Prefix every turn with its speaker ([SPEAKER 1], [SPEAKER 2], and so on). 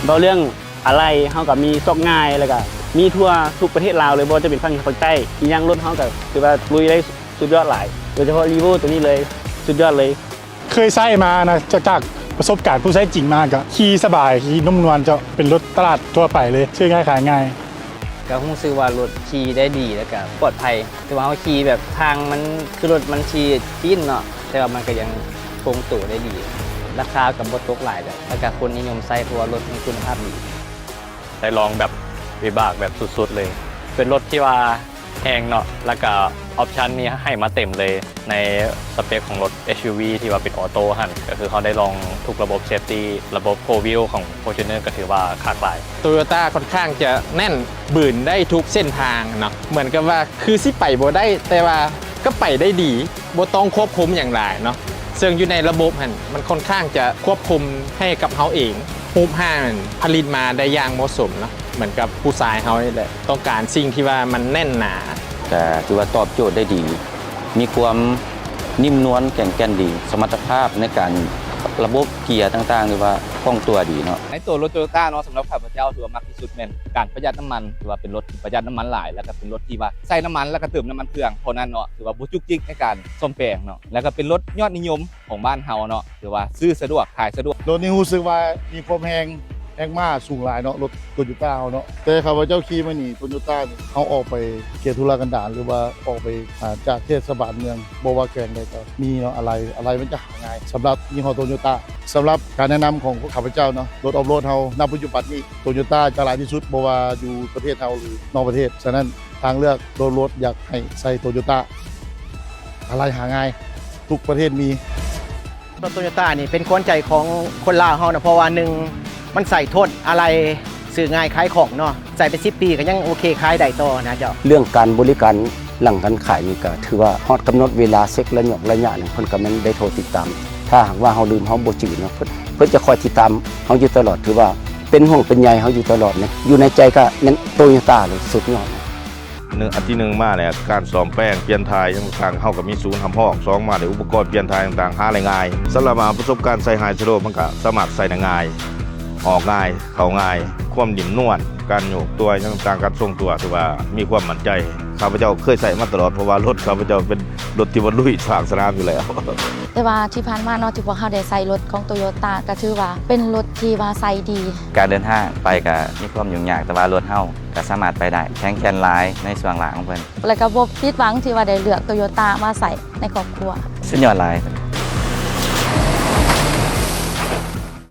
[SPEAKER 1] เบาเรื่องอะไรเฮากับมีซอกง่ายแล้วก็มีทั่วทุกประเทศลาวเลยบ่จะเป็นฝั่งใต้อีหยังรถเฮาก็คือว่าลุยได้สุดยอดหลายโดยเฉพาะรีโวตัวนี้เลยสุดยอดเลย
[SPEAKER 2] เคยใช้มานะจากประสบการณ์ผู้ใช้จริงมากก็ขี่สบายขี่นุ่มนวลจะเป็นรถตลาดทั่วไปเลยซื้อง่ายขายง่าย
[SPEAKER 3] ก็คงซื้อว่ารถขี่ได้ดีแล้วก็ปลอดภัยแต่ว่าเขาขี่แบบทางมันคือรถมันขี่จิ้นเนาะแต่ว่ามันก็ยังคงตัวได้ดีราคากับบตกหลายแบบแล้วก็คนนิยมใช้เพราะว่ารถมีคุณภาพดี
[SPEAKER 4] ได้ลองแบบวิบากแบบสุดๆเลยเป็นรถที่ว่าแพงเนาะแล้วก็ออปชันนี้ให้มาเต็มเลยในสเปคของรถ SUV ที่ว่าเป็นออโต้หันก็คือเขาได้ลองทุกระบบเซฟตี้ระบบโฟร์วิวของ Fortuner ก็ถือว่าคากหลาย
[SPEAKER 5] Toyota ค่อนข้างจะแน่นบืนได้ทุกเส้นทางเนาะเหมือนกับว่าคือสิไปบ่ได้แต่ว่าก็ไปได้ดีบ่ต้องควบคุมอย่างไรเนาะซึ่งอยู่ในระบบมันค่อนข้างจะควบคุมให้กับเขาเองรูปห้างผลิตมาได้อย่างเหมาะสมเนาะเหมือนกับผู้ชายเขานี่แหละต้องการสิ่งที่ว่ามันแน่นหนา
[SPEAKER 6] แต่ถือว่าตอบโจทย์ได้ดี มีความนิ่มนวลแข็งแกร่งดีสมรรถภาพในการระบบเกียร์ต่างๆหรือว่าคล่องตัวดีเนาะ
[SPEAKER 7] ในตัวรถโตโยต้าเนาะสำหรับข้าพเจ้าถือว่ามากที่สุดแม่นการประหยัดน้ำมันถือว่าเป็นรถที่ประหยัดน้ำมันหลายแล้วก็เป็นรถที่ว่าใส่น้ำมันแล้วก็เติมน้ำมันเครื่องเพราะนั้นเนาะถือว่าบุจุกจิกในการซ่อมแปลงเนาะแล้วก็เป็นรถยอดนิยมของบ้านเฮาเนาะถือว่าซื้อสะดวกขายสะดวก
[SPEAKER 8] รถนี้รู้สึกว่ามีความแรงมากสูงหลายเนาะรถโตโยต้าเนาะแต่ข้าพเจ้าขี่มานี่โตโยต้าเขาออกไปเขตธุรกันดารหรือว่าออกไปจากเทศบาลเมืองบ่ว่าแกงใดก็มีเนาะอะไรมันจะหาง่ายสำหรับยี่ห้อโตโยต้าสำหรับการแนะนำของข้าพเจ้าเนาะรถออฟโรดเฮาณปัจจุบันนี้โตโยต้าจะหลายที่สุดบ่ว่าอยู่ประเทศเฮาหรือนอกประเทศฉะนั้นทางเลือกรถอยากให้ใส่โตโยต้าอะไรหาง่ายทุกประเทศมี
[SPEAKER 9] รถโตโยต้านี่เป็นขวัญใจของคนลาวเฮานะเพราะว่าหนึ่งมันใส่ทนอะไรสื่อง่ายขายของเนาะใส่ไป10 ปีก็ยังโอเคขายได้ต่อนะเจ้า
[SPEAKER 1] เรื่องการบริการหลังการขายนี่ก็ถือว่าฮอดกำหนดเวลาเซ็กระยะนึงเพิ่นก็แม่นได้โทรติดตามถ้าหากว่าเฮาลืมเฮาบ่จื้อเนาะเพิ่นจะคอยติดตามเฮาอยู่ตลอดถือว่าเป็นห่วงเป็นใยเฮาอยู่ตลอดนะอยู่ในใจก็แม่นโตโยต้าเลยสุดยอด
[SPEAKER 10] อันที่1มาแล้วการซ่อมแป้งเปลี่ยนทายต่างๆเฮาก็มีศูนย์ทำห้อง2มาได้อุปกรณ์เปลี่ยนทายต่างๆหาได้ง่ายสำหรับประสบการณ์ใส่ไฮสโลมันก็สามารถใส่ได้ง่ายออกง่ายเข้าง่ายความนิ่มนวลการโยกตัวต่างๆการทรงตัวถือว่ามีความมั่นใจข้าพเจ้าเคยใส่มาตลอดเพราะว่ารถข้าพเจ้าเป็นรถที่ว่าลุยทางสนามอยู่แล้ว
[SPEAKER 11] แต่ว่าที่ผ่านมาเนาะที่พวกเขาได้ใส่รถของโตโยต้าก็ถือว่าเป็นรถที่ว่าใส่ดี
[SPEAKER 6] การเดินทางไปก็มีความยุ่งยากแต่ว่ารถเฮาก็สามารถไปได้แข็งแกร่งหลายในส่วนหลังของเพิ่น
[SPEAKER 11] แล้วก็บ่ผิดหวังที่ว่าได้เลือกโตโยต้ามาใส่ในครอบครัว
[SPEAKER 6] สุดยอดหลาย